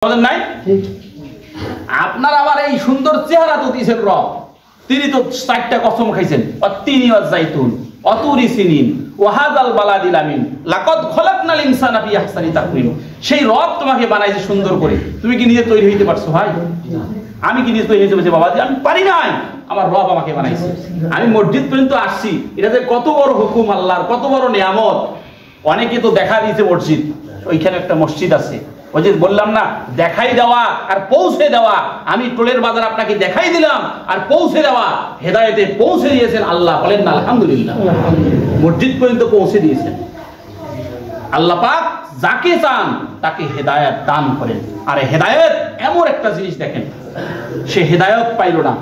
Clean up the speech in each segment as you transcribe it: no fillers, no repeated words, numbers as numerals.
নাই আপনার আবার এই সুন্দর চেহারা তো দিয়েছেন রব, তিনি তো 4টা কসম খাইছেন, অত্তিনি ওয়াজাইতুন অতুরি সিনিন ওয়াহাদাল বালাদিল আমিন লাকাদ খলাকনাল ইনসানা ফি আহসানি তাকওয়িম। সেই রব তোমাকে বানাইছে সুন্দর করে, তুমি কি নিজে তৈরি হইতে পারছো ভাই? আমি কি নিজে তৈরি হইতে পারছি? বাবাজি আমি পারি নাই, আমার রব আমাকে বানাইছে। আমি মসজিদ পর্যন্ত আসছি, এটা যে কত বড় হুকুম আল্লাহর, কত বড় নিয়ামত। অনেকে তো দেখা দিয়েছে মসজিদ, ওইখানে একটা মসজিদ আছে, ওই যে বললাম না দেখাই দেওয়া আর পৌঁছে দেওয়া। আমি টোলের বাজার আপনাকে দেখাই দিলাম আর পৌঁছে দেওয়া, হেদায়েতে পৌঁছে দিয়েছেন আল্লাহ, বলেন না আলহামদুলিল্লাহ। মসজিদ পর্যন্ত পৌঁছে দিয়েছেন আল্লাহ পাক, যাকে চান তাকে হেদায়েত দান করেন। আর হেদায়েত এমন একটা জিনিস, দেখেন সে হেদায়েত পাইল না,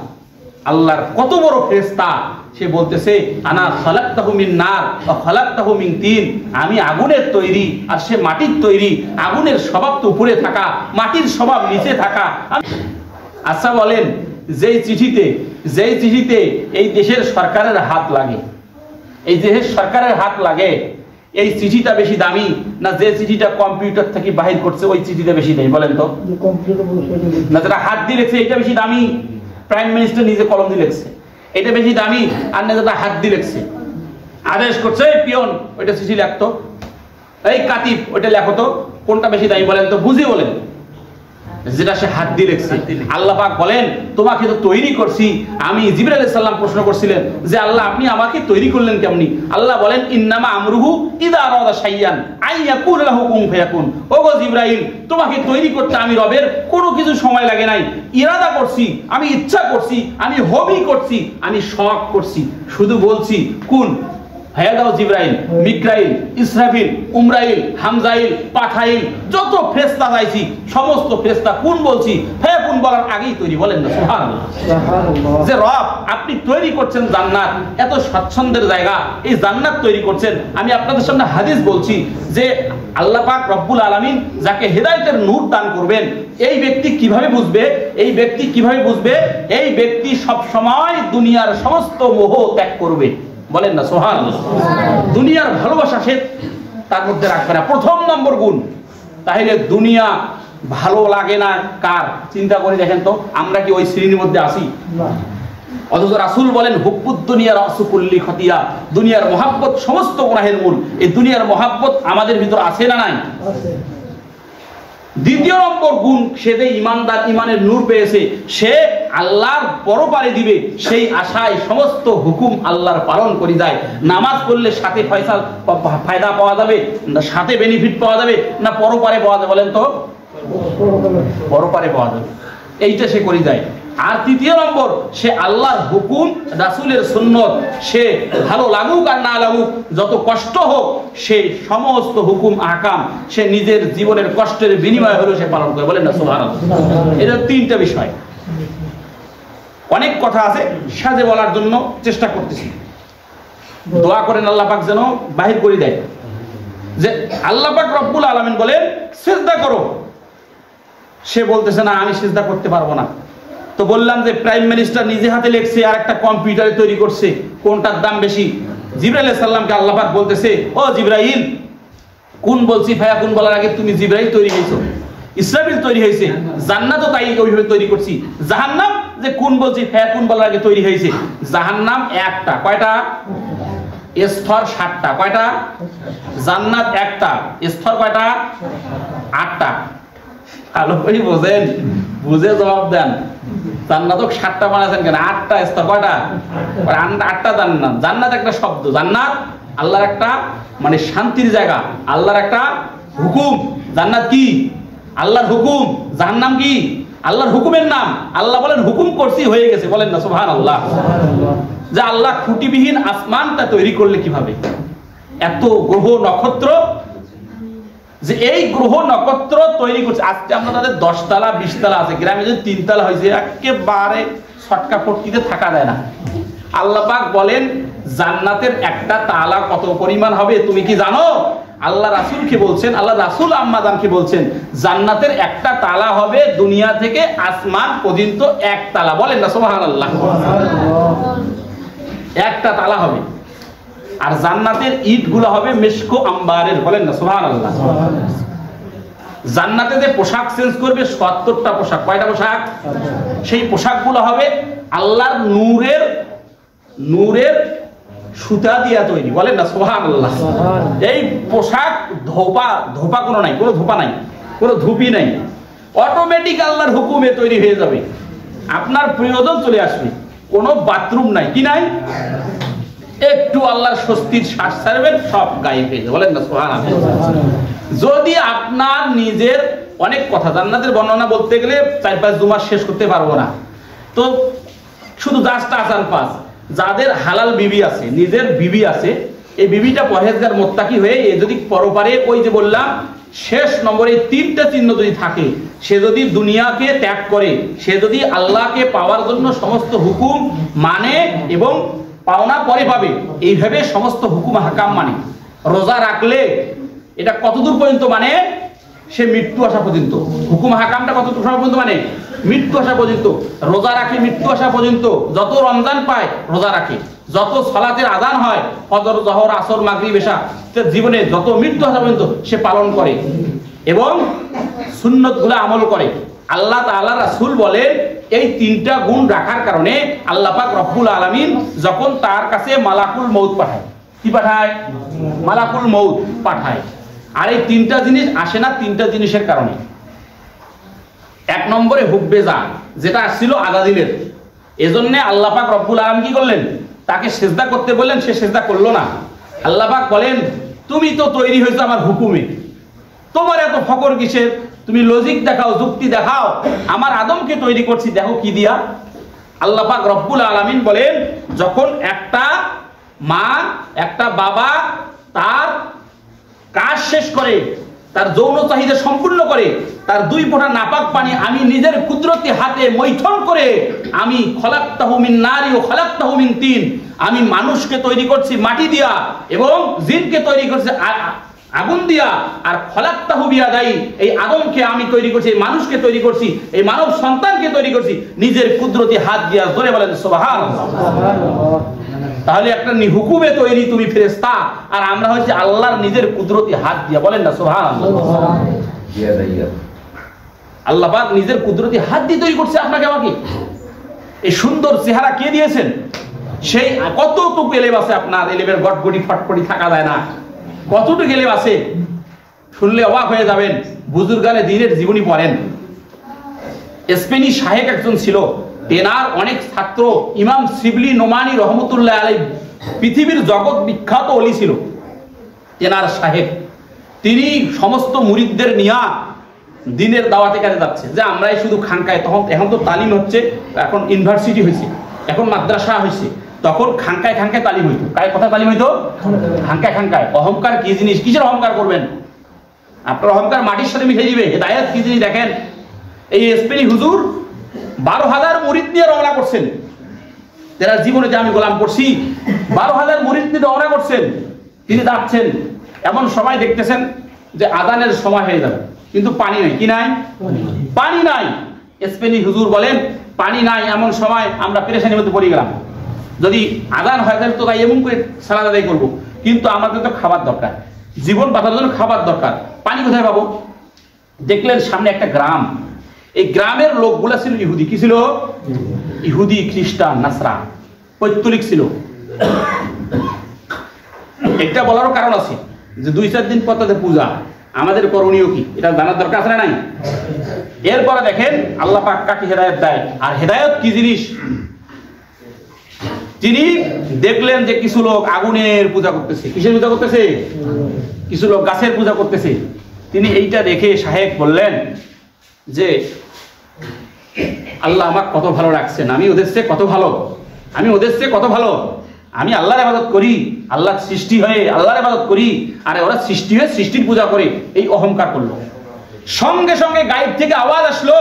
আল্লাহর কত বড় ফেরেশতা, সে বলতেছে আনা খালাকতাহু মিন নার ওয়া খালাকতাহু মিন তিন, আমি আগুনের তৈরি আর সে মাটির তৈরি। আগুনের স্বভাব তো উপরে থাকা, মাটির স্বভাব নিচে থাকা। আচ্ছা বলেন, যেই চিঠিতে এই দেশের সরকারের হাত লাগে, এই দেশের সরকারের হাত লাগে, এই চিঠিটা বেশি দামি না যে চিঠিটা কম্পিউটার থেকে বাহির করছে ওই চিঠিটা বেশি দামি? বলেন তো। না যেটা হাত দিয়ে লিখছে এটা বেশি দামি, প্রাইম মিনিস্টার নিজে কলম দিয়ে লিখছে এটা বেশি দামি, আর না যেটা হাত দিয়ে লিখছে, আদেশ করছে পিয়ন ওইটা চিঠি লেখতো, এই কাতিব ওইটা লেখো তো, কোনটা বেশি দামি বলেন তো? বুঝে বলেন। যেটা সে হাত দিয়ে লিখছে। আল্লাহ পাক বলেন তোমাকে তো তৈরি করছি আমি। জিবরাইল আলাইহিস সালাম প্রশ্ন করছিলেন যে আল্লাহ আপনি আমাকে তৈরি করলেন কেমনি? আল্লাহ বলেন ইন্নামা আমরুহু ইযা আরাদা শাইয়ান আইয়াকুল লাহু কুন ফায়াকুন। ওগো জিবরাইল, তোমাকে তৈরি করতে আমি রবের কোনো কিছু সময় লাগে নাই। ইরাদা করছি, আমি ইচ্ছা করছি, আমি হবি করছি, আমি শখ করছি, শুধু বলছি কুন হয়ে দাও। জিবরাইল, মিকাইল, ইসরাফিল, উমরাইল, হামজাইল, পাঠাইল, যত ফেরেশতা যাইছি সমস্ত ফেরেশতা কোন বলছি ফায়াকুন বলার আগেই তৈরি। বলেন না সুবহানাল্লাহ। যে রব আপনি তৈরি করছেন জান্নাত, এত স্বচ্ছন্দের জায়গা, এই জান্নাত তৈরি করছেন। আমি আপনাদের সামনে হাদিস বলছি যে আল্লাহ পাক রব্বুল আলামিন যাকে হেদায়েতের নূর দান করবেন, এই ব্যক্তি কিভাবে বুঝবে? এই ব্যক্তি কিভাবে বুঝবে? এই ব্যক্তি সব সময় দুনিয়ার সমস্ত মোহ ত্যাগ করবে। বলেন না সুবহানাল্লাহ। দুনিয়ার ভালোবাসা সে তার মধ্যে রাখবে না, প্রথম নম্বর গুণ। তাহলে দুনিয়া ভালো লাগে না কার? চিন্তা করে দেখেন তো, আমরা কি ওই শ্রেণীর মধ্যে আছি? অথচ রাসূল বলেন হুব্বুদ দুনিয়া রাসু কুল্লি খতিয়া, দুনিয়ার মহাব্বত সমস্ত গুনাহের মূল। এই দুনিয়ার মহাব্বত আমাদের ভিতর আছে না নাই? দ্বিতীয় নম্বর গুণ, সে যে ইমানদার, ইমানের নূর পেয়েছে, সে আল্লাহর পরপারে দিবে সেই আশায় সমস্ত হুকুম আল্লাহর পালন করে যায়। নামাজ পড়লে সাথে ফায়দা পাওয়া যাবে না, সাথে বেনিফিট পাওয়া যাবে না পরপারে পাওয়া যাবে? বলেন তো। পরপারে পাওয়া যাবে, এইটা সে করে যায়। আর তৃতীয় নম্বর, সে আল্লাহর হুকুম, রাসূলের সুন্নত, সে ভালো লাগুক আর না লাগুক, যত কষ্ট হোক, সে সমস্ত হুকুম আহকাম সে নিজের জীবনের কষ্টের বিনিময় হলেও সে পালন করে। বলেন না সুবহানাল্লাহ। এটা 3টা বিষয়। অনেক কথা আছে, সাজে বলার জন্য চেষ্টা করতেছি। দোয়া করেন আল্লাহ পাক যেন বাহির করে দেয়। যে আল্লাহ পাক রব্বুল আলামিন বলেন সিজদা করো, সে বলতেছে না আমি সিজদা করতে পারবো না। তো বললাম যে প্রাইম মিনিস্টার নিজে হাতে লিখছে আর একটা কম্পিউটারে তৈরি করছে, কোনটার দাম বেশি? জিবরাইল আলাইহিস সালামকে আল্লাহ পাক বলতেছে ও জিবরাইল, কোন বলছি ফায়াকুন বলার আগে তুমি জিবরাইল তৈরি হইছো, ইসরাফিল তৈরি হয়েছে, জান্নাতও তাই ওইভাবে তৈরি করছি। জাহান্নাম যে কোন বলছি ফায়াকুন বলার আগে তৈরি হয়েছে। জাহান্নাম একটা, কয়টা? স্তর 7টা। কয়টা? জান্নাত একটা, স্তর কয়টা? 8টা। ভালো করে বোঝেন, বুঝে জবাব দেন। জান্নাত 7টা বানাচ্ছেন কেন? 8টা স্তর। কয়টা? 8টা জান্নাত। জান্নাত একটা শব্দ, জান্নাত আল্লাহর একটা মানে শান্তির জায়গা, আল্লাহর একটা হুকুম। জান্নাত কি? আল্লাহর হুকুম। জাহান্নাম কি? আল্লাহর হুকুমের নাম। আল্লাহ বলেন হুকুম করছি হয়ে গেছে। বলেন না সুবহানাল্লাহ। যে আল্লাহ খুঁটিবিহীন আসমানটা তৈরি করলে কিভাবে? এত গ্রহ নক্ষত্র, যে এই গ্রহ নক্ষত্র তৈরি করছে। আজকে আমরা তাদের 10 তলা 20 তলা আছে, গ্রামে যদি 3 তলা হয়েছে একেবারে ছটকা ফটকিতে থাকা যায় না। আল্লাহ পাক বলেন জান্নাতের একটা তালা কত পরিমাণ হবে তুমি কি জানো? আল্লাহ রাসূলকে বলছেন, আল্লাহ রাসূল আম্মা জানকে বলছেন জান্নাতের একটা তালা হবে দুনিয়া থেকে আসমান পর্যন্ত 1 তালা। বলেন না সুবহানাল্লাহ। একটা তালা হবে। আর জান্নাতের ইটগুলো হবে মিশকো আম্বারের। বলেন না সুবহানাল্লাহ। জান্নাতে যে পোশাক চেঞ্জ করবে ৭০টা পোশাক। কয়টা পোশাক? সেই পোশাকগুলো হবে আল্লাহর নূরের সুতা দিয়া তৈরি। বলেন না সুবহানাল্লাহ। এই পোশাক ধোপা কোনো নাই, কোনো ধোপা নাই, কোনো ধুপি নাই, অটোমেটিক আল্লাহর হুকুমে তৈরি হয়ে যাবে। আপনার প্রিয়জন চলে আসবে, কোনো বাথরুম নাই, কি নাই, একটু আল্লাহর স্বস্তির শ্বাস ছাড়বেন, সব গায়েব হয়ে যাবে। বলেন না সুবহানাল্লাহ। যদি আপনার নিজের অনেক কথা, জান্নাতের বর্ণনা বলতে গেলে ৪-৫ জুমা শেষ করতে পারবো না, তো শুধু জাস্ট আসান পাস। যাদের হালাল বিবি আছে, নিজের বিবি আছে, এই বিবিটা পরহেজগার মুত্তাকি হয়ে যদি পরপারে ওই যে বললাম শেষ নম্বরে ৩টা চিহ্ন যদি থাকে, সে যদি দুনিয়াকে ত্যাগ করে, সে যদি আল্লাহকে পাওয়ার জন্য সমস্ত হুকুম মানে এবং পাওনা পরে পাবে, এইভাবে সমস্ত হুকুম হাকাম মানে, রোজা রাখলে এটা কতদূর পর্যন্ত মানে, সে মৃত্যু আসা পর্যন্ত। হুকুম হাকামটা কতদূর পর্যন্ত মানে, মৃত্যু আসা পর্যন্ত। রোজা রাখে মৃত্যু আসা পর্যন্ত, যত রমজান পায় রোজা রাখে, যত সালাতের আযান হয় ফজর, জোহর, আসর, মাগরিব, এশা, জীবনে যত মৃত্যু আসা পর্যন্ত সে পালন করে এবং সুন্নতগুলো আমল করে। আল্লাহ তাআলা রাসূল বলেন এই 3টা গুণ রাখার কারণে আল্লাহ পাক রব্বুল আলামিন যখন তার কাছে মালাকুল মউত পাঠায়, কি পাঠায়? মালাকুল মউত পাঠায়। আর এই 3টা জিনিস আসে না 3টা জিনিসের কারণে। 1 নম্বরে হুব্বে যা, যেটা আসছিল আজাদিলের, এজন্য আল্লাহ পাক রব্বুল আলামিন কি করলেন? তাকে সিজদা করতে বললেন, সে সিজদা করলো না। আল্লাহ পাক বলেন তুমি তো তৈরি হয়েছো আমার হুকুমে, তোমার এত ফকর কিসের? তুমি লজিক দেখাও, যুক্তি দেখাও। আমার আদমকে তৈরি করছি দেখো কি দিয়া। আল্লাহ পাক রব্বুল আলামিন বলেন যখন একটা মা একটা বাবা তার কাজ শেষ করে, তার যৌন চাহিদা সম্পূর্ণ করে, তার 2 ফোঁটা নাপাক পানি আমি নিজের কুদরতি হাতে মৈথন করে, আমি খলাকতাহু মিন নারি ও খলাকতাহু মিন তিন, আমি মানুষকে তৈরি করছি মাটি দিয়া এবং জিনকে তৈরি করছি আগুন দিয়া, আর খলাকতাহু বিয়াদাই, এই আদমকে আমি তৈরি করছি, এই মানুষকে তৈরি করছি, এই মানব সন্তানকে তৈরি করছি নিজের কুদরতি হাত দিয়া। জোরে বলেন সুবহানাল্লাহ। তাহলে একটা হুকুমে তৈরি তুমি ফেরেশতা, আর আমরা হচ্ছে আল্লাহর নিজের কুদরতি হাত দিয়া। বলেন না সুবহানাল্লাহ। আল্লাহ পাক নিজের কুদরতি হাত দিয়ে তৈরি করছে আপনাকে আমাকে। এই সুন্দর চেহারা কে দিয়েছেন? সেই কতটুকু এলেম আছে আপনার, এলেমের গটগটি ফটফটি থাকা যায় না, কতটুকু এলেম আছে শুনলে অবাক হয়ে যাবেন। বুজুর্গানে দ্বীনের জীবনী পড়েন। স্পেনি শাহেক একজন ছিল, তেনার অনেক ছাত্র, ইমাম শিবলি নোমানি রহমতুল্লাহ আলাইহি পৃথিবীর জগৎ বিখ্যাত ওলি ছিল তেনার শাহেক। তিনি সমস্ত মুরিদদের নিয়ে দ্বীনের দাওয়াতে কাজে যাচ্ছে, যে আমরাই শুধু খানকায়, তখন এখন তো তালিম হচ্ছে, এখন ইউনিভার্সিটি হয়েছে, এখন মাদ্রাসা হয়েছে, তখন খানকায় খানকায় তালিম হইতো। কায় কথা তালিম হইতো? খানকায় খানকায়। অহংকার কি জিনিস? কিসের অহংকার করবেন? আপনার অহংকার মাটির সাথে মিশে দিবে। হেদায়েত কি জিনিস দেখেন। এই স্পেনি হুজুর 12,000 মুরিদ নিয়ে রওনা করছেন। যারা জীবনে যে আমি গোলাম করছি, 12,000 মুরিদ নিয়ে রওনা করছেন। তিনি যাচ্ছেন, এমন সময় দেখতেছেন যে আযানের সময় হয়ে যাবে, কিন্তু পানি নাই। কি নাই? পানি নাই। স্পেনি হুজুর বলেন পানি নাই, এমন সময় আমরা পেরেশানির মধ্যে পড়ে গেলাম। যদি আযান হয় তাহলে তো তাই এমন করে সালাত আদায় করবো, কিন্তু আমাদের তো খাবার দরকার, জীবন বাঁচার জন্য খাবার দরকার, পানি কোথায় পাবো? দেখলেন সামনে একটা গ্রাম, এই গ্রামের লোকগুলা ছিল ইহুদি। কি ছিল? ইহুদি, খ্রিস্টান, নাসরা, পৈতলিক ছিল। এটা বলারও কারণ আছে যে 2-4 দিন পর তাদের পূজা, আমাদের করণীয় কি এটা জানার দরকার আছে না নাই? এরপরে দেখেন আল্লাহ পাক কাকে হেদায়েত দেয়, আর হেদায়েত কি জিনিস। তিনি দেখলেন যে কিছু লোক আগুনের পূজা করতেছে। কিসের পূজা করতেছে? কিছু লোক গাছের পূজা করতেছে। তিনি এইটা দেখে শাহেক বললেন যে আল্লাহ আমাকে কত ভালো রাখছেন, আমি ওদের চেয়ে কত ভালো, আমি ওদের চেয়ে কত ভালো, আমি আল্লাহর ইবাদত করি, আল্লাহর সৃষ্টি হয়ে আল্লাহর ইবাদত করি, আর ওরা সৃষ্টি হয়ে সৃষ্টির পূজা করে। এই অহংকার করলো। সঙ্গে সঙ্গে গায়েব থেকে আওয়াজ আসলো,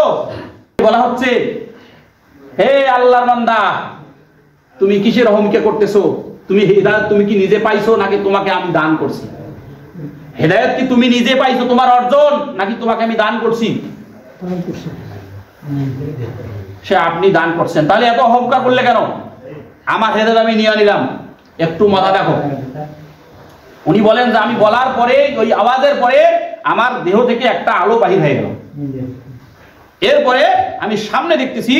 বলা হচ্ছে হে আল্লাহর বান্দা, তুমি কিসের অহংকার করতেছো? তুমি হেদায়েত তুমি কি নিজে পাইছো নাকি তোমাকে আমি দান করছি? হেদায়েত কি তুমি নিজে পাইছো, তোমার অর্জন, নাকি তোমাকে আমি দান করছি? সে আপনি দান করছেন। তাহলে এত অহংকার করলে কেন? আমার হেদায়েত আমি নিয়ে নিলাম। একটু মাথা দেখো। উনি বলেন যে আমি বলার পরে, ওই আওয়াজের পরে আমার দেহ থেকে একটা আলো বাহির হয়ে গেল। এরপরে আমি সামনে দেখতেছি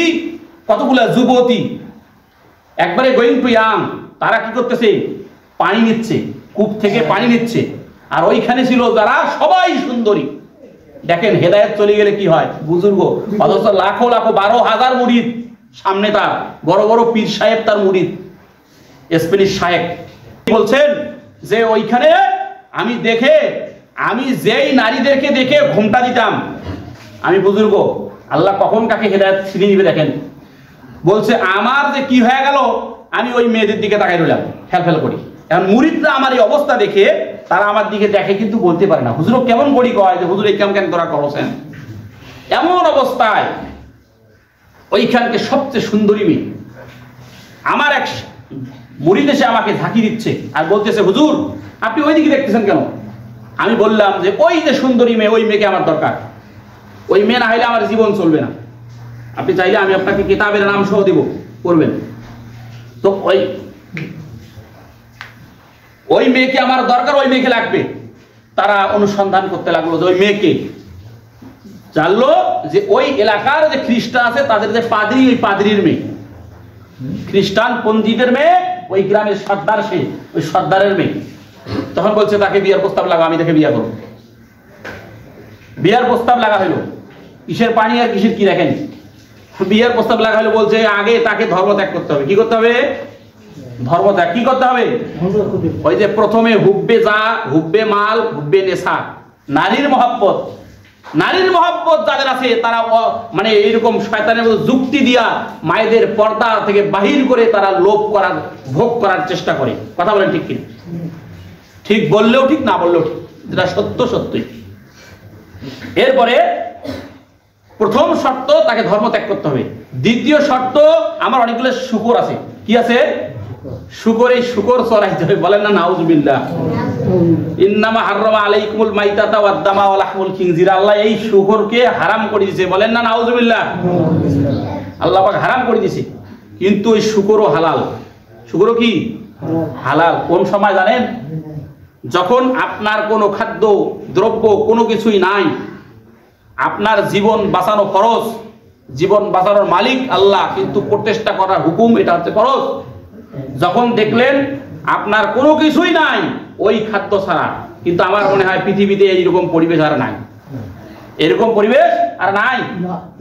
কতগুলা যুবতী, একবারে গোয়িং টু ইয়াং, তারা কি করতেছে, পানি নিচ্ছে, কূপ থেকে পানি নিচ্ছে। আর ওইখানে ছিল যারা সবাই সুন্দরী। দেখেন হেদায়েত চলে গেলে কি হয়, বুজুর্গ, অথচ লাখো লাখো 12,000 মুরিদ সামনে, তার বড় বড় পীর সাহেব তার মুরিদ, স্প্যানিশ সাহেব বলছেন যে ওইখানে আমি দেখে, আমি যেই নারীদেরকে দেখে ঘোমটা দিতাম, আমি বুজুর্গ, আল্লাহ কখন কাকে হেদায়েত ছিনিয়ে নিবে দেখেন। বলছে আমার যে কি হয়ে গেল, আমি ওই মেয়েদের দিকে তাকাই রইলাম ফেল করি। এখন মুরিদরা আমার এই অবস্থা দেখে তারা আমার দিকে দেখে কিন্তু বলতে পারে না, হুজুর কেমন করি কয় যে হুজুর এই কাম কেন তোরা করছেন। এমন অবস্থায় ওইখানকে সবচেয়ে সুন্দরী মেয়ে আমার এক মুরিদ এসে আমাকে ঝাঁকি দিচ্ছে আর বলতেছে, হুজুর আপনি ওই দিকে দেখতেছেন কেন? আমি বললাম যে ওই যে সুন্দরী মেয়ে, ওই মেয়েকে আমার দরকার, ওই মেয়ে না হলে আমার জীবন চলবে না। আপনি চাইলে আমি আপনাকে কিতাবের নাম সহ দিব, পড়বেন। তো ওই মেয়েকে আমার দরকার, ওই মেয়েকে লাগবে। তারা অনুসন্ধান করতে লাগলো যে ওই মেয়েকে, জানলো যে ওই এলাকার যে খ্রিস্টান আছে তাদের যে পাদ্রী, ওই পাদ্রীর মেয়ে, খ্রিস্টান পন্ডিতের মেয়ে, ওই গ্রামের সর্দার, সে ওই সর্দারের মেয়ে। তখন বলছে তাকে বিয়ার প্রস্তাব লাগা, আমি তাকে বিয়া করব। বিয়ার প্রস্তাব লাগা হইলো, কিসের পানি আর কিসের কি দেখেন, বিয়ার প্রস্তাব লাগা হইলো। বলছে আগে তাকে ধর্ম ত্যাগ করতে হবে। কি করতে হবে? ধর্ম ত্যাগ। কি করতে হবে? ওই যে প্রথমে হুব্বে যা, হুব্বে মাল, হুব্বে নেশা, নারীর মহব্বত। নারীর মহব্বত যাদের আছে তারা মানে এইরকম শয়তানের মতো যুক্তি দিয়া মায়েদের পর্দা থেকে বাহির করে তারা লোভ করার, ভোগ করার চেষ্টা করে। কথা বলেন ঠিক কিনা? ঠিক বললেও ঠিক, না বললেও ঠিক, যেটা সত্য সত্যই। এরপরে প্রথম শর্ত তাকে ধর্ম ত্যাগ করতে হবে। দ্বিতীয় শর্ত, আমার অনেকগুলো শুকর আছে। কি আছে? শুকর। এই শুকর চড়াইতে হবে। বলেন না নাউজুবিল্লাহ। ইন্নামা হাররামা আলাইকুমুল মাইতাতা ওয়াদ দামা ওয়া লাহমুল খিনজির। আল্লাহ এই শুকরকে হারাম করে দিয়েছে। বলেন না নাউজুবিল্লাহ। আল্লাহ পাক হারাম করে দিয়েছে, কিন্তু ওই শুকরও হালাল। শুকরও কি হালাল? কোন সময় জানেন? যখন আপনার কোনো খাদ্য দ্রব্য কোনো কিছুই নাই, আপনার জীবন বাঁচানো ফরজ, জীবন বাঁচানোর মালিক আল্লাহ, কিন্তু প্রচেষ্টা করার হুকুম এটা হচ্ছে ফরজ। যখন দেখলেন আপনার কোনো কিছুই নাই ওই খাদ্য ছাড়া, কিন্তু আমার মনে হয় পৃথিবীতে এইরকম পরিবেশ আর নাই, এরকম পরিবেশ আর নাই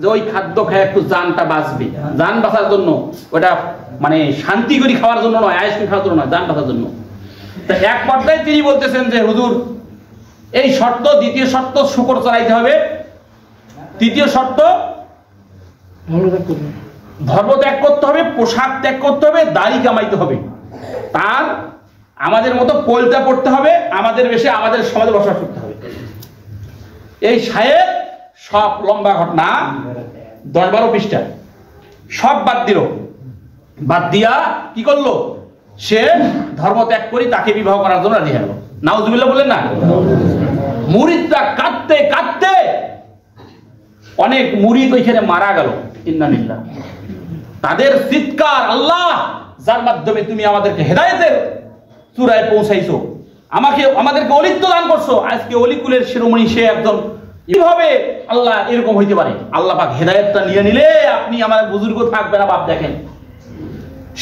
যে ওই খাদ্য খেয়ে একটু জানটা বাঁচবে। জান বাঁচার জন্য, ওটা মানে শান্তি করে খাওয়ার জন্য নয়, আইসক্রিম খাওয়ার জন্য নয়, জান বাঁচার জন্য। তা এক পর্যায়ে তিনি বলতেছেন যে হুজুর এই শর্ত, দ্বিতীয় শর্ত শুকর চড়াইতে হবে, তৃতীয় শর্ত ধর্ম ত্যাগ করতে হবে, পোশাক ত্যাগ করতে হবে, দাড়ি কামাইতে হবে, তার আমাদের মতো পোলটা পড়তে হবে, আমাদের বেশি আমাদের সমাজে বসবাস করতে হবে। এই সাহেব সব লম্বা ঘটনা 10-12 পৃষ্ঠা সব বাদ দিল। বাদ দিয়া কি করলো? সে ধর্ম ত্যাগ করি তাকে বিবাহ করার জন্য রাজি হলো। নাউজুবিল্লাহ বলেন না। মুরিদরা কাঁদতে কাঁদতে, অনেক মুরিদ ওইখানে মারা গেল। ইন্নালিল্লাহ। তাদের চিৎকার, আল্লাহ যার মাধ্যমে তুমি আমাদেরকে হেদায়েতের চূড়ায় পৌঁছাইছো, আমাদেরকে অলিত্ব দান করছো, আজকে অলিকুলের শিরোমণি সে একজন, কিভাবে আল্লাহ এরকম হইতে পারে? আল্লাহ পাক হেদায়েতটা নিয়ে নিলে আপনি আমার বুজুর্গ থাকবে না। বাপ দেখেন,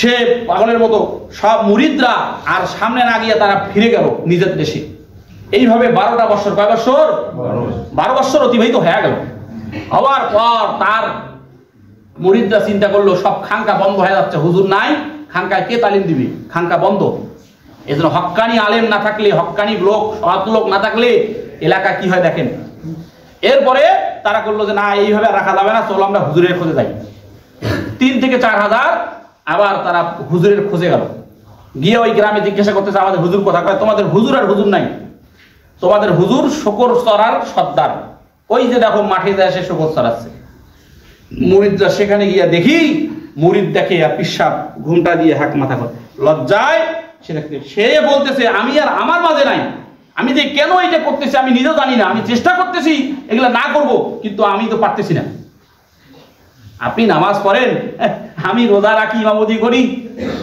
সে পাগলের মতো সব মুরিদরা আর সামনে না গিয়ে তারা ফিরে গেল নিজের দেশে। এইভাবে 12টা বছর, কয় বছর? 12 বছর অতিবাহিত হয়ে গেল। হওয়ার পর তার মুরিদরা চিন্তা করলো সব খানকা বন্ধ হয়ে যাচ্ছে, হুজুর নাই, খানকায় কে তালিম দিবে? খানকা বন্ধ। এই জন্য হক্কানি আলেম না থাকলে, হক্কানি লোক, সৎ লোক না থাকলে এলাকা কি হয় দেখেন। এরপরে তারা করলো যে না, এইভাবে রাখা যাবে না, চলো আমরা হুজুরের খোঁজে যাই। 3 থেকে 4 হাজার আবার তারা হুজুরের খোঁজে গেল। গিয়ে ওই গ্রামে জিজ্ঞাসা করতেছে আমাদের হুজুর কোথায়? তোমাদের হুজুর আর হুজুর নাই, তোমাদের হুজুর শুকর চড়ার সর্দার, ওই যে দেখো মাঠে যায় সে শুকর চড়াচ্ছে। মুরিদরা সেখানে গিয়া দেখি, মুরিদ দেখে আর পিসাব ঘুমটা দিয়ে হাক মাথা করে লজ্জায় সে দেখতে, সে বলতেছে আমি আর আমার মাঝে নাই, আমি যে কেন এটা করতেছি আমি নিজেও জানি না, আমি চেষ্টা করতেছি এগুলা না করব, কিন্তু আমি তো পারতেছি না। আপনি নামাজ পড়েন, আমি রোজা রাখি, ইমামতি করি,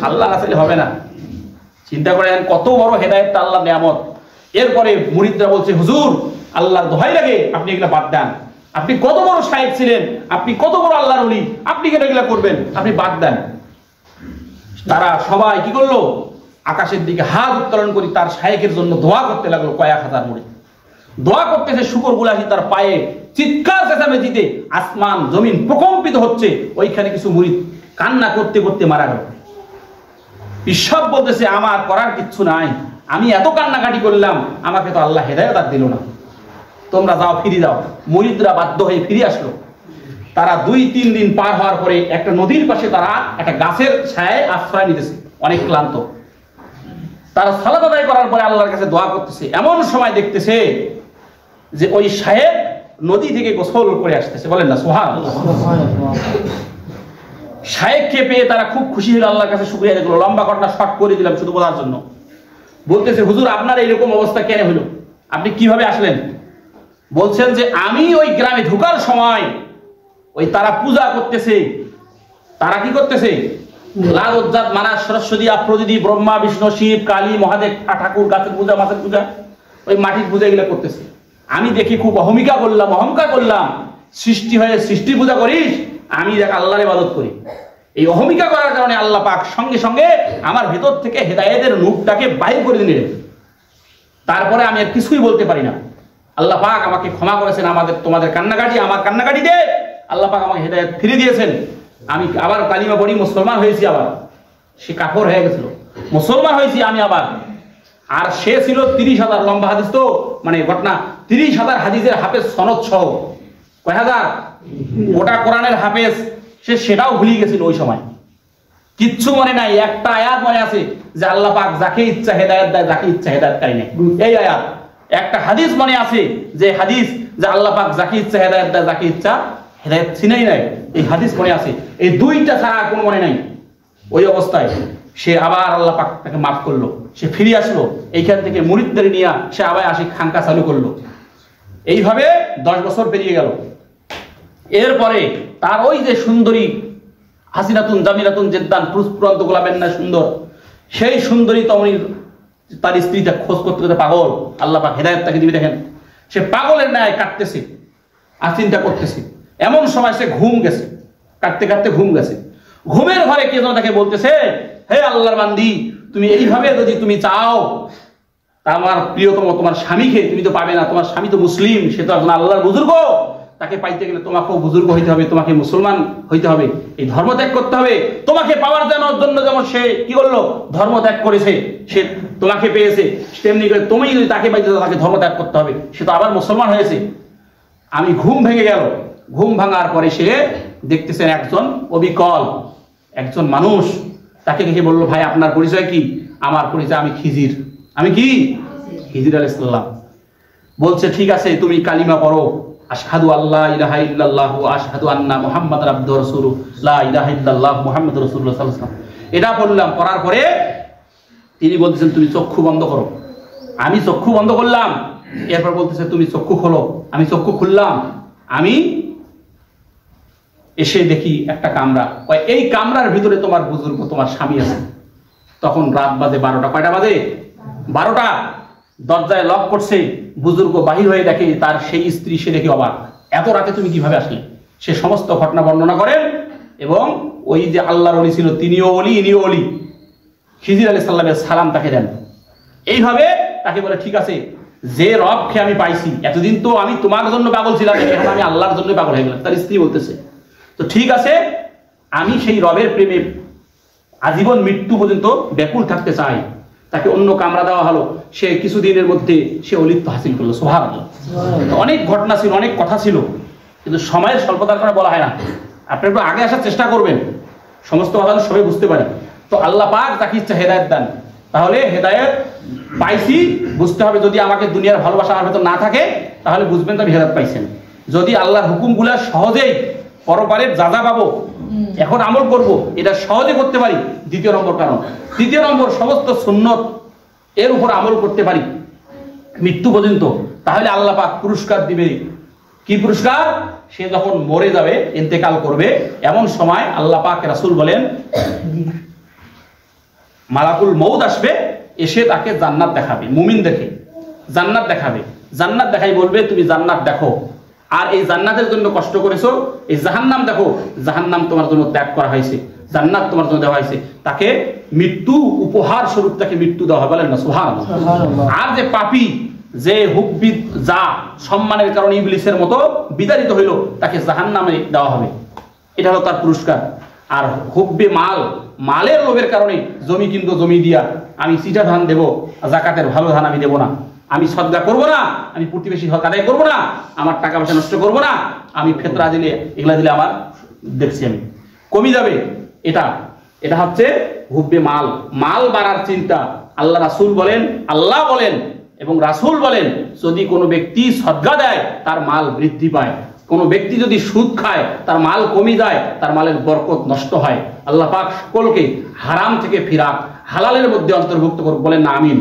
আল্লাহ আসলে হবে না। চিন্তা করেন কত বড় হেদায়েতটা আল্লাহ নিয়ামত। এরপরে মুরিদরা বলছে হুজুর আল্লাহর দোহাই লাগে আপনি এগুলা বাদ দেন। আপনি কত বড় শায়েখ ছিলেন, আপনি কত বড় আল্লাহর ওলি, আপনি কেন এগুলা করবেন? আপনি বাদ দেন। তারা সবাই কি করলো? আকাশের দিকে হাত উত্তোলন করে তার শায়েখের জন্য দোয়া করতে লাগলো। কয়েক হাজার মুরিদ দোয়া করতেছে, শুকর গুলাহি তার পায়ে চিৎকার চেঁচামেচিতে আসমান জমিন প্রকম্পিত হচ্ছে। ওইখানে কিছু মুরিদ কান্না করতে করতে মারা গেল। ঈশ্বর বলতেছে আমার করার কিচ্ছু নাই, আমি এত কান্নাকাটি করলাম, আমাকে তো আল্লাহ হেদায়েত আর দিল না, তোমরা যাও, ফিরে যাও। মুরিদরা বাধ্য হয়ে ফিরে আসলো। তারা 2-3 দিন পার হওয়ার পরে একটা নদীর পাশে তারা একটা গাছের ছায়ায় আশ্রয় নিতেছে, অনেক ক্লান্ত। তারা সালাত আদায় করার পরে আল্লাহর কাছে দোয়া করতেছে। এমন সময় দেখতেছে যে ওই সাহেব নদী থেকে গোসল করে আসতেছে। বলেন না সুবহানাল্লাহ। শায়েখকে পেয়ে তারা খুব খুশি হলো, আল্লাহর কাছে শুকরিয়া আদায় করলো। লম্বা ঘটনা শর্ট করে দিলাম শুধু বলার জন্য। বলতেছে হুজুর আপনার এইরকম অবস্থা কেন হলো, আপনি কিভাবে আসলেন? বলছেন যে আমি ওই গ্রামে ঢোকার সময় ওই তারা পূজা করতেছে। তারা কি করতেছে? লাল উজ্জাত মানা সরস্বতী আফ্রোদিদি ব্রহ্মা বিষ্ণু শিব কালী মহাদেব ঠাকুর, গাছের পূজা মাছের পূজা, ওই মাটির পূজা এগুলো করতেছে। আমি দেখি খুব অহংকার করলাম, সৃষ্টি হয়ে সৃষ্টি পূজা করিস, আমি দেখ আল্লাহর ইবাদত করি। এই অহমিকা করার কারণে আল্লাহ পাক সঙ্গে সঙ্গে আমার ভেতর থেকে হেদায়েতের নূরটাকে বাহির করে দিলেন। তারপরে আমি আর কিছুই বলতে পারি না। আল্লাহ পাক আমাকে ক্ষমা করেছেন। তোমাদের কান্নাকাটি আমার কান্নাকাটিতে আল্লাহ পাক আমাকে হেদায়েত ফিরে দিয়েছেন। আমি আবার কালিমা পড়ি, মুসলমান হয়েছি। আবার সে কাফর হয়ে গেছিল, মুসলমান হয়েছি আমি আবার। আর সে ছিল 30,000 লম্বা হাদিস, তো মানে ঘটনা 30,000 হাদিসের হাফেজ সনদ সহ। কয় হাজার? গোটা কোরআনের হাফেজ। সে সেটাও ভুলে গেছিল ওই সময়, কিচ্ছু মনে নাই। একটা আয়াত মনে আছে যে আল্লাহ পাক যাকে ইচ্ছা হেদায়েত দেয়, যাকে ইচ্ছা হেদায়েত দেয় না, এই আয়াত। একটা হাদিস মনে আছে যে হাদিস যে আল্লাহ পাক যাকে ইচ্ছা হেদায়েত দেয়, যাকে ইচ্ছা হেদায়েত ছিনাই নাই, এই হাদিস মনে আছে। এই দুইটা ছাড়া আর কোনো মনে নাই। ওই অবস্থায় সে আবার আল্লাহ পাক তাকে মাফ করলো, সে ফিরে আসলো। এইখান থেকে মুরিদদের নিয়ে সে আবার আসি খানকা চালু করলো। এইভাবে 10 বছর পেরিয়ে গেল। এরপরে তার ওই যে সুন্দরী হাসিনাতুন জামিলাতুন জেদ্দান পুরন্ত গোলাপের না সুন্দর, সেই সুন্দরী তমনি তার স্ত্রীটা খোঁজ করতে করতে পাগল। আল্লাহ পাক হেদায়েত তাকে দিবে। দেখেন সে পাগলের ন্যায় কাটতেছে আর চিন্তা করতেছে। এমন সময় সে ঘুম গেছে, কাটতে কাটতে ঘুম গেছে। ঘুমের ঘরে কে যেন তাকে বলতেছে, হে আল্লাহর বান্দি, তুমি এইভাবে যদি তুমি চাও তা আমার প্রিয়তম তোমার স্বামীকে তুমি তো পাবে না। তোমার স্বামী তো মুসলিম, সে তো এখন আল্লাহর বুজুর্গ, তাকে পাইতে গেলে তোমাকেও বুজুর্গ হইতে হবে, তোমাকে মুসলমান হইতে হবে, এই ধর্ম ত্যাগ করতে হবে। তোমাকে পাওয়ার জন্য যেমন সে কি করলো, ধর্ম ত্যাগ করেছে, সে তোমাকে পেয়েছে, তেমনি করে তুমি যদি তাকে পাইতে তাকে ধর্ম ত্যাগ করতে হবে। সে তো আবার মুসলমান হয়েছে। আমি ঘুম ভেঙে গেল। ঘুম ভাঙার পরে সে দেখতেছেন একজন অবিকল একজন মানুষ। তাকে দেখে বললো, ভাই আপনার পরিচয় কি? আমার পরিচয় আমি খিজির। আমি কি? খিজির আলাইহিস সালাম। বলছে ঠিক আছে, তুমি কালিমা পড়ো, আশহাদু আল্লা ইলাহা ইল্লাল্লাহ ওয়া আশহাদু আন্না মুহাম্মাদার আবদুহু ওয়া রাসূলুহু, লা ইলাহা ইল্লাল্লাহ মুহাম্মাদুর রাসূলুল্লাহ সাল্লাল্লাহু আলাইহি ওয়াসাল্লাম। এটা বললাম, পড়ার পরে তিনি বলতেছেন তুমি চক্ষু বন্ধ করো। আমি চক্ষু বন্ধ করলাম। এরপর বলতেছে তুমি চক্ষু খোলো। আমি চক্ষু খুললাম। আমি এসে দেখি একটা কামরা। এই কামরার ভিতরে তোমার বুজুর্গ, তোমার স্বামী আছে। তখন রাত বাজে 12টা। কয়টা বাজে? 12টা। দরজায় লক করছে। বুজুর্গ বাহির হয়ে দেখে তার সেই স্ত্রী। সে দেখে অবাক, এত রাতে তুমি কিভাবে আসলে? সে সমস্ত ঘটনা বর্ণনা করেন এবং ওই যে আল্লাহর ওলি ছিল, তিনিও ওলি, ইনিও ওলি, খিজির আলাইহিস সালামের সালাম তাকে দেন। এইভাবে তাকে বলে, ঠিক আছে, যে রবকে আমি পাইছি, এতদিন তো আমি তোমার জন্য পাগল ছিলাম, এখন আমি আল্লাহর জন্য পাগল হয়ে গেলাম। তার স্ত্রী বলতেছে, তো ঠিক আছে, আমি সেই রবের প্রেমে আজীবন মৃত্যু পর্যন্ত ব্যাকুল থাকতে চাই। তাকে অন্য কামরা দেওয়া হলো। সে কিছুদিনের মধ্যে সে অলিত্ব হাসিল করলো। সুবহানাল্লাহ। অনেক ঘটনা ছিল, অনেক কথা ছিল, কিন্তু সময়ের স্বল্পতার কারণে বলা হয় না। আপনি একটু আগে আসার চেষ্টা করবেন, সমস্ত কথা সবাই বুঝতে পারে। তো আল্লাহ পাক তাকে ইচ্ছা হেদায়েত দেন। তাহলে হেদায়েত পাইছি বুঝতে হবে। যদি আমাকে দুনিয়ার ভালোবাসা আমার ভেতর না থাকে, তাহলে বুঝবেন তো আমি হেদায়েত পাইছেন। যদি আল্লাহর হুকুমগুলা সহজেই পরকালের যা যা পাবো, এখন আমল করব, এটা সহজে করতে পারি, দ্বিতীয় নম্বর কারণ। তৃতীয় নম্বর, সমস্ত সুন্নত এর উপর আমল করতে পারি মৃত্যু পর্যন্ত, তাহলে আল্লাহ পাক পুরস্কার দিবে। কি পুরস্কার? সে যখন মরে যাবে, ইন্তেকাল করবে, এমন সময় আল্লাহ পাক রাসূল বলেন মালাকুল মউত আসবে, এসে তাকে জান্নাত দেখাবে। মুমিন দেখে জান্নাত দেখাবে। জান্নাত দেখাই বলবে তুমি জান্নাত দেখো, আর এই জান্নাতের জন্য কষ্ট করেছো, এই জাহান্নাম দেখো, জাহান্নাম তোমার জন্য ত্যাগ করা হয়েছে, জান্নাত তোমার জন্য দেওয়া হয়েছে, তাকে মৃত্যু উপহার স্বরূপ তাকে মৃত্যু দেওয়া হয়, বলেন না সুবহানাল্লাহ। আর যে পাপী, যে হুব্বি, যা সম্মানের কারণে ইবলিসের মতো বিতাড়িত হইল, তাকে জাহান্নামে দেওয়া হবে, এটা হলো তার পুরস্কার। আর হুব্বে মাল, মালের লোভের কারণে জমি কিনবো, জমি দিয়া আমি চিটা ধান দেবো, জাকাতের ভালো ধান আমি দেবো না, আমি সদকা করবো না, আমি প্রতিবেশী হক আদায় করবো না, আমার টাকা পয়সা নষ্ট করবো না, আমি ফেতরা দিলে এগুলা দিলে আমার দেখছি আমি কমে যাবে, এটা হচ্ছে হুব্বে মাল, মাল বাড়ার চিন্তা। আল্লাহ রাসূল বলেন, আল্লাহ বলেন এবং রাসূল বলেন, যদি কোনো ব্যক্তি সদকা দেয় তার মাল বৃদ্ধি পায়, কোনো ব্যক্তি যদি সুদ খায় তার মাল কমে যায়, তার মালের বরকত নষ্ট হয়। আল্লাহ পাক সকলকে হারাম থেকে ফিরাক, হালালের মধ্যে অন্তর্ভুক্ত করুক, বলেন না আমিন।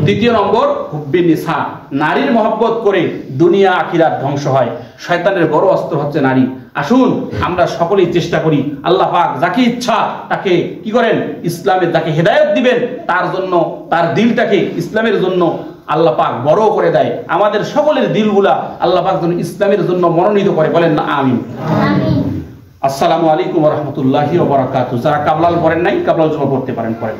দ্বিতীয় নম্বর হুব্বে নিসা, নারীর মহব্বত করে দুনিয়া আখিরাত ধ্বংস হয়। শয়তানের বড় অস্ত্র হচ্ছে নারী। আসুন আমরা সকলেই চেষ্টা করি, আল্লাহ পাক যাকে ইচ্ছা তাকে কি করেন, ইসলামের যাকে হেদায়েত দিবেন, তার জন্য তার দিলটাকে ইসলামের জন্য আল্লাহ পাক বড় করে দেয়। আমাদের সকলের দিলগুলা আল্লাহ পাক যেন ইসলামের জন্য মনোনীত করে, বলেন না আমিন। আসসালামু আলাইকুম ওয়া রাহমাতুল্লাহি ওয়া বারাকাতুহু। যারা কাবলাল পড়েন নাই, কাবলাল জমা পড়তে পারেন, পড়েন।